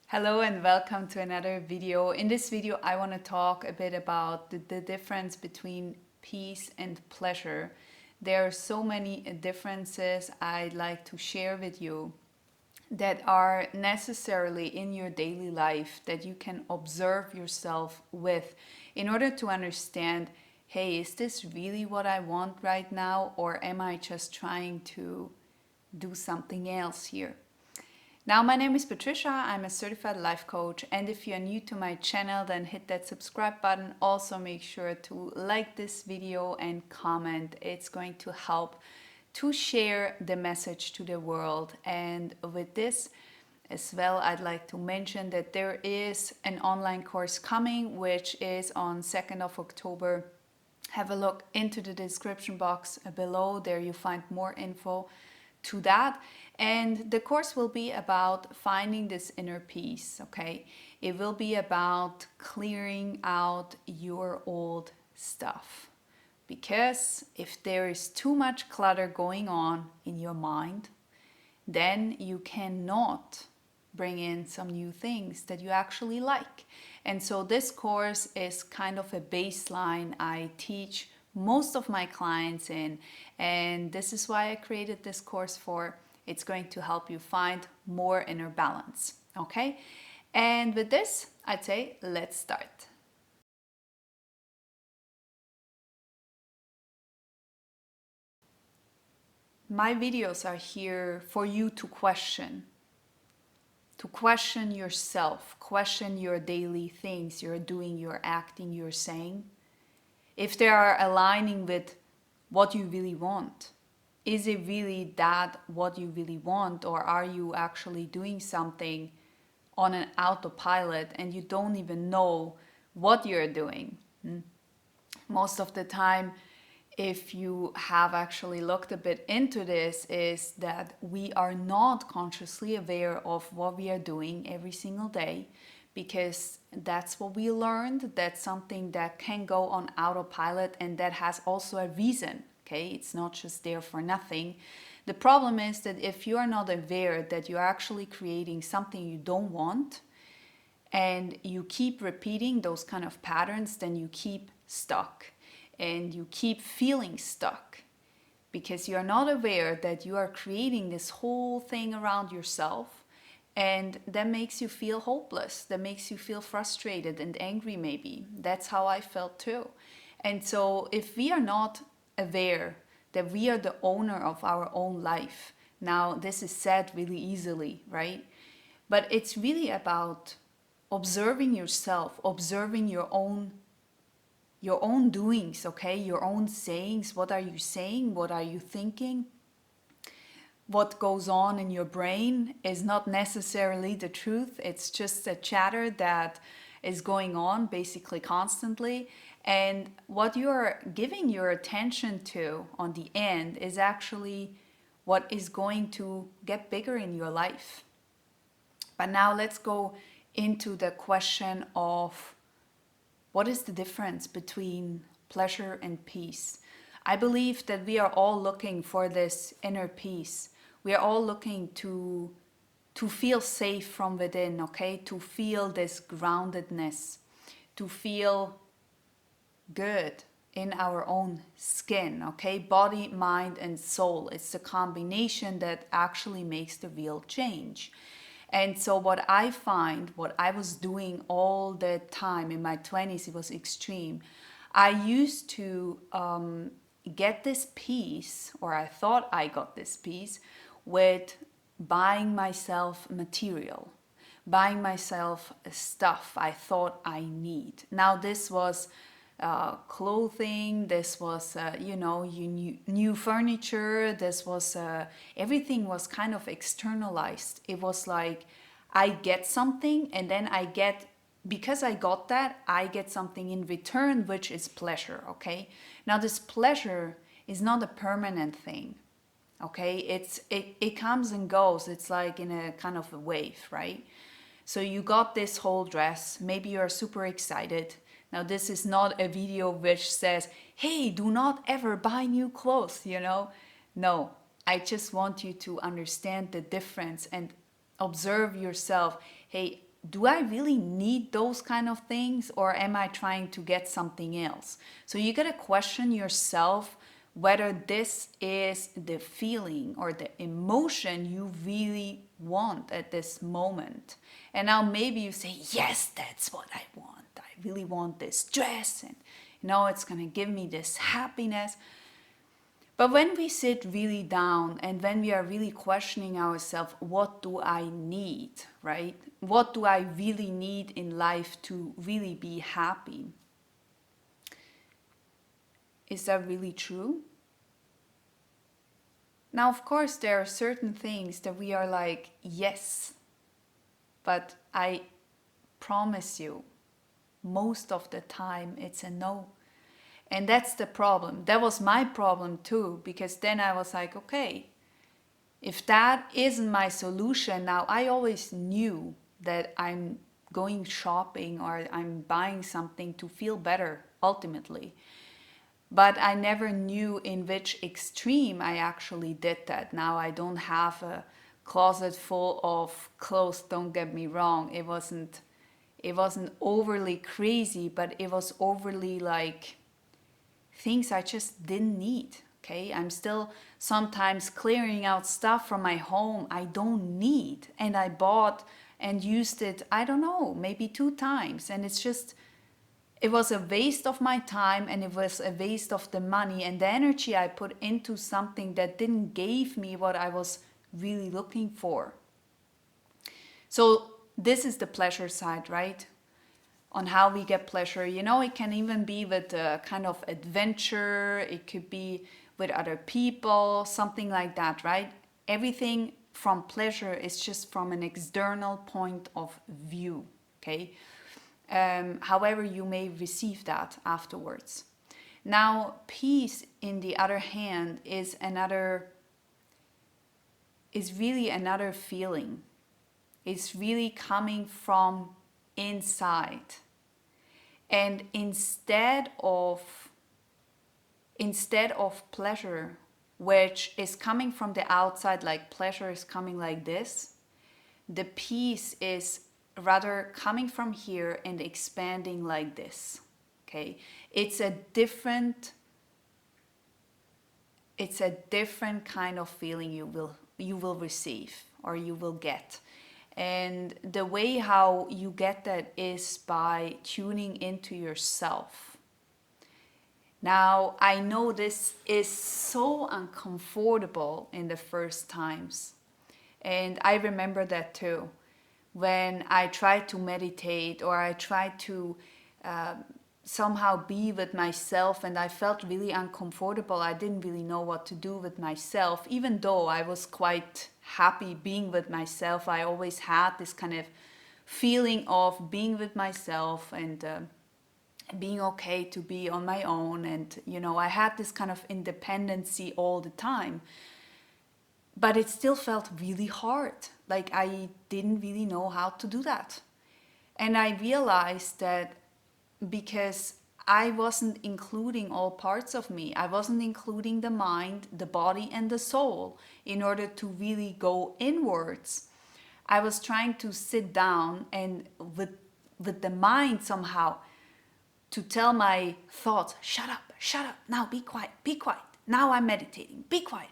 Hello and welcome to another video. In this video, I want to talk a bit about the difference between peace and pleasure. There are so many differences I'd like to share with you that are necessarily in your daily life that you can observe yourself with in order to understand, hey, is this really what I want right now, or am I just trying to do something else here? Now, my name is Patricia, I'm a certified life coach, and if you're new to my channel, then hit that subscribe button. Also make sure to like this video and comment. It's going to help to share the message to the world. And with this as well, I'd like to mention that there is an online course coming, which is on 2nd of October. Have a look into the description box below. There you find more info to that. And the course will be about finding this inner peace, okay? It will be about clearing out your old stuff. Because if there is too much clutter going on in your mind, then you cannot bring in some new things that you actually like. And so this course is kind of a baseline I teach most of my clients in, and this is why I created this course for. It's going to help you find more inner balance, okay? And with this, I'd say let's start. My videos are here for you to question yourself, question your daily things you're doing, you're acting, you're saying. If they are aligning with what you really want. Is it really that what you really want, or are you actually doing something on an autopilot and you don't even know what you're doing? Most of the time, if you have actually looked a bit into this, is that we are not consciously aware of what we are doing every single day, because that's what we learned. That's something that can go on autopilot, and that has also a reason. Okay, it's not just there for nothing. The problem is that if you are not aware that you're actually creating something you don't want, and you keep repeating those kind of patterns, then you keep stuck and you keep feeling stuck because you're not aware that you are creating this whole thing around yourself, and that makes you feel hopeless, that makes you feel frustrated and angry. Maybe that's how I felt too. And so if we are not aware that we are the owner of our own life, now this is said really easily, right? But it's really about observing yourself, observing your own doings, okay? Your own sayings. What are you saying? What are you thinking? What goes on in your brain is not necessarily the truth. It's just a chatter that is going on basically constantly. And what you're giving your attention to on the end is actually what is going to get bigger in your life. But now let's go into the question of what is the difference between pleasure and peace. I believe that we are all looking for this inner peace. We are all looking to feel safe from within, okay? To feel this groundedness, to feel good in our own skin, okay? Body, mind, and soul. It's the combination that actually makes the real change. And so what I find, what I was doing all the time in my 20s, it was extreme. I used to get this peace, or I thought I got this peace, with buying myself material, buying myself stuff I thought I need. Now this was clothing, this was new furniture, this was everything was kind of externalized. It was like I get something, and then because I got that, I get something in return, which is pleasure. Okay, now this pleasure is not a permanent thing. Okay, it comes and goes. It's like in a kind of a wave, right? So you got this whole dress, maybe you're super excited. Now this is not a video which says, hey, do not ever buy new clothes, No, I just want you to understand the difference and observe yourself. Hey, do I really need those kind of things, or am I trying to get something else? So you got to question yourself whether this is the feeling or the emotion you really want at this moment. And now maybe you say, yes, that's what I want. I really want this dress, and it's going to give me this happiness. But when we sit really down and when we are really questioning ourselves, what do I need, right? What do I really need in life to really be happy? Is that really true? Now, of course, there are certain things that we are like, yes, but I promise you, most of the time it's a no. And that's the problem. That was my problem too, because then I was like, okay, if that isn't my solution, now I always knew that I'm going shopping or I'm buying something to feel better ultimately. But I never knew in which extreme I actually did that. Now I don't have a closet full of clothes, don't get me wrong. It wasn't overly crazy, but it was overly like things I just didn't need. Okay, I'm still sometimes clearing out stuff from my home I don't need, and I bought and used it, I don't know, maybe 2 times, and it was a waste of my time, and it was a waste of the money and the energy I put into something that didn't give me what I was really looking for. So this is the pleasure side, right? On how we get pleasure. It can even be with a kind of adventure. It could be with other people, something like that, right? Everything from pleasure is just from an external point of view, okay? However you may receive that afterwards. Now, peace, in the other hand, is really another feeling. It's really coming from inside. And instead of pleasure, which is coming from the outside, like pleasure is coming like this, the peace is rather coming from here and expanding like this. Okay, it's a different kind of feeling you will receive or you will get. And the way how you get that is by tuning into yourself. Now, I know this is so uncomfortable in the first times. And I remember that too. When I tried to meditate or I tried to somehow be with myself, and I felt really uncomfortable. I didn't really know what to do with myself, even though I was quite happy being with myself. I always had this kind of feeling of being with myself and being okay to be on my own. And, I had this kind of independency all the time. But it still felt really hard. Like I didn't really know how to do that. And I realized that because I wasn't including all parts of me. I wasn't including the mind, the body, and the soul in order to really go inwards. I was trying to sit down and with the mind somehow to tell my thoughts, shut up, now be quiet, now I'm meditating, be quiet.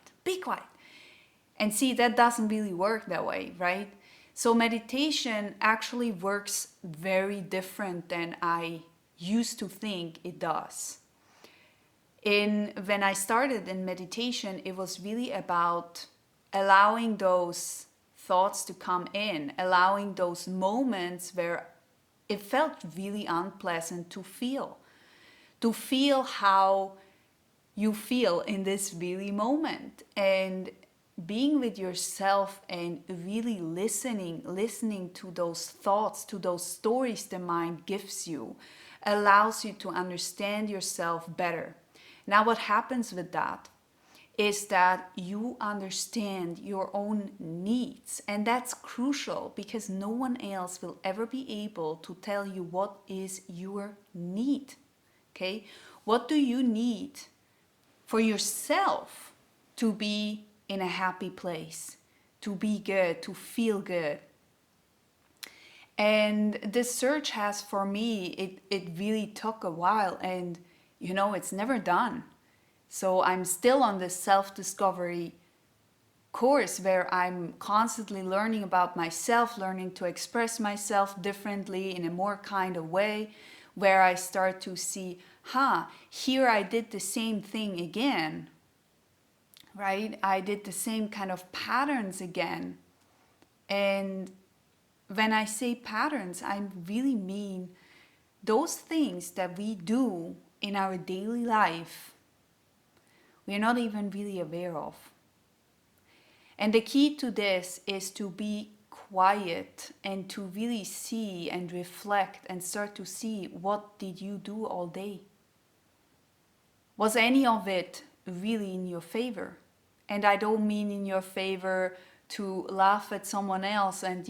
And see, that doesn't really work that way, right? So meditation actually works very different than I used to think it does. When I started in meditation, it was really about allowing those thoughts to come in, allowing those moments where it felt really unpleasant to feel how you feel in this really moment, and being with yourself and really listening to those thoughts, to those stories the mind gives you, allows you to understand yourself better. Now, what happens with that is that you understand your own needs, and that's crucial because no one else will ever be able to tell you what is your need. Okay? What do you need for yourself to be in a happy place, to be good, to feel good? And this search has, for me, it really took a while, and it's never done. So I'm still on this self-discovery course where I'm constantly learning about myself, learning to express myself differently in a more kind of way, where I start to see, here I did the same thing again, right? I did the same kind of patterns again. And when I say patterns, I really mean those things that we do in our daily life we're not even really aware of. And the key to this is to be quiet and to really see and reflect and start to see, what did you do all day? Was any of it really in your favor? And I don't mean in your favor to laugh at someone else and,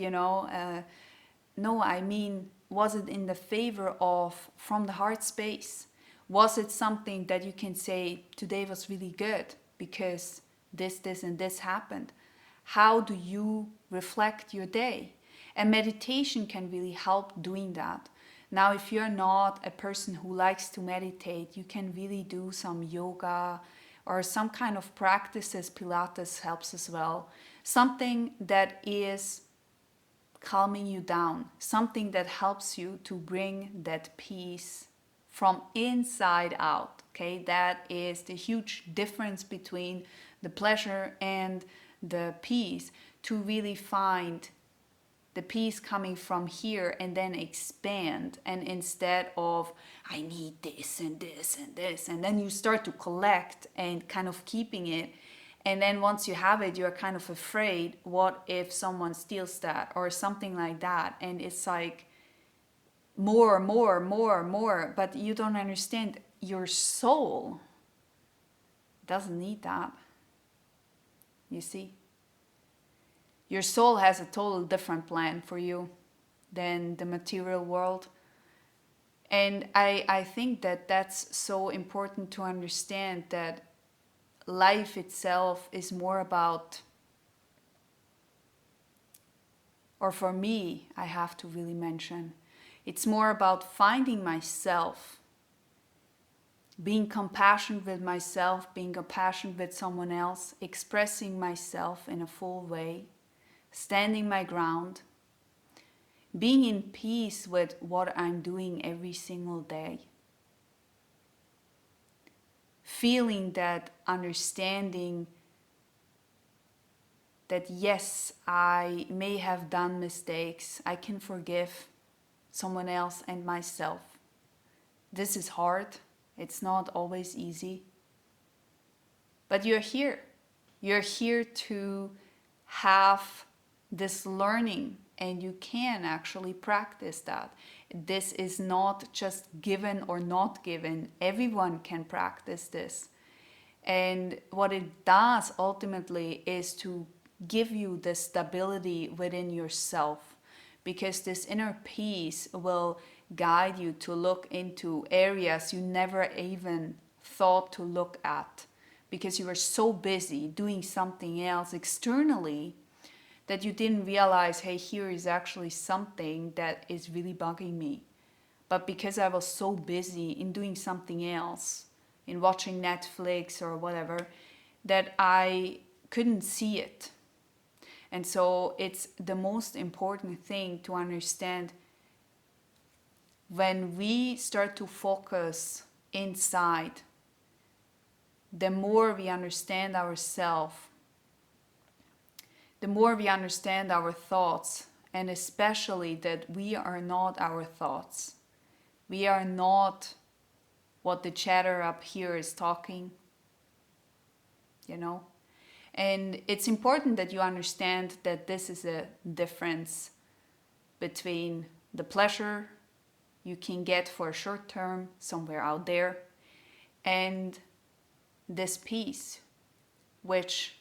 no, I mean, was it in the favor of, from the heart space? Was it something that you can say, today was really good because this, and this happened? How do you reflect your day? And meditation can really help doing that. Now, if you're not a person who likes to meditate, you can really do some yoga or some kind of practices. Pilates helps as well. Something that is calming you down, something that helps you to bring that peace from inside out. Okay, that is the huge difference between the pleasure and the peace, to really find the peace coming from here and then expand. And instead of, I need this and this and this, and then you start to collect and kind of keeping it. And then once you have it, you're kind of afraid, what if someone steals that or something like that? And it's like more, more, more, more. But you don't understand, your soul doesn't need that. You see? Your soul has a total different plan for you than the material world. And I think that that's so important to understand, that life itself is more about, or for me, I have to really mention, it's more about finding myself, being compassionate with myself, being compassionate with someone else, expressing myself in a full way, standing my ground, being in peace with what I'm doing every single day. Feeling that, understanding that yes, I may have done mistakes. I can forgive someone else and myself. This is hard. It's not always easy. But you're here. You're here to have this learning, and you can actually practice that. This is not just given or not given. Everyone can practice this. And what it does ultimately is to give you the stability within yourself, because this inner peace will guide you to look into areas you never even thought to look at, because you were so busy doing something else externally that you didn't realize, hey, here is actually something that is really bugging me. But because I was so busy in doing something else, in watching Netflix or whatever, that I couldn't see it. And so it's the most important thing to understand, when we start to focus inside, the more we understand ourselves, the more we understand our thoughts, and especially that we are not our thoughts. We are not what the chatter up here is talking, And it's important that you understand that this is a difference between the pleasure you can get for a short term somewhere out there, and this peace, which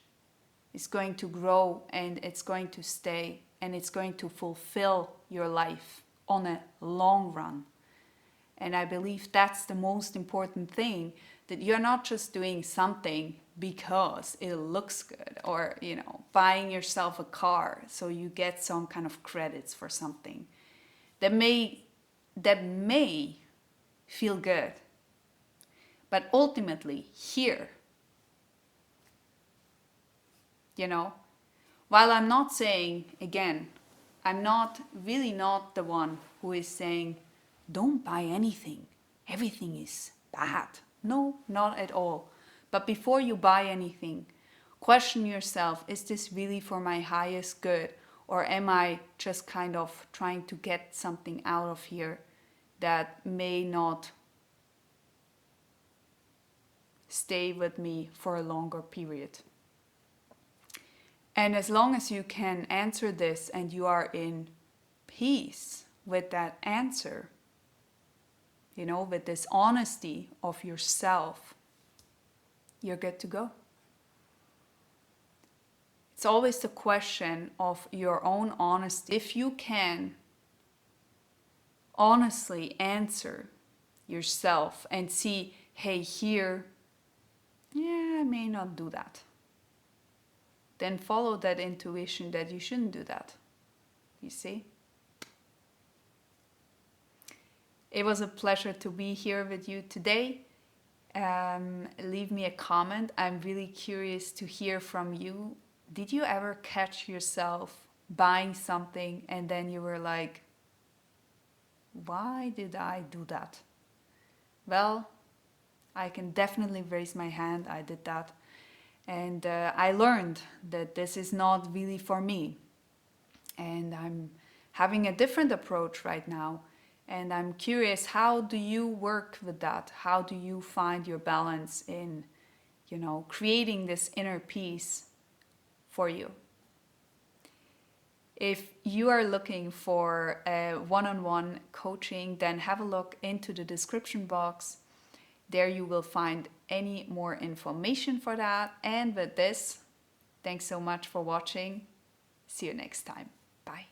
is going to grow and it's going to stay and it's going to fulfill your life on a long run. And I believe that's the most important thing, that you're not just doing something because it looks good, or buying yourself a car so you get some kind of credits for something. that may feel good. But ultimately, here, while I'm not saying, again, I'm really not the one who is saying, don't buy anything, everything is bad. No, not at all. But before you buy anything, question yourself, is this really for my highest good? Or am I just kind of trying to get something out of here that may not stay with me for a longer period? And as long as you can answer this and you are in peace with that answer, with this honesty of yourself, you're good to go. It's always the question of your own honesty. If you can honestly answer yourself and see, hey, here, I may not do that, then follow that intuition that you shouldn't do that. You see? It was a pleasure to be here with you today. Leave me a comment. I'm really curious to hear from you. Did you ever catch yourself buying something and then you were like, why did I do that? Well, I can definitely raise my hand. I did that. And I learned that this is not really for me. And I'm having a different approach right now. And I'm curious, how do you work with that? How do you find your balance in, creating this inner peace for you? If you are looking for a one-on-one coaching, then have a look into the description box. There you will find any more information for that. And with this, thanks so much for watching. See you next time. Bye.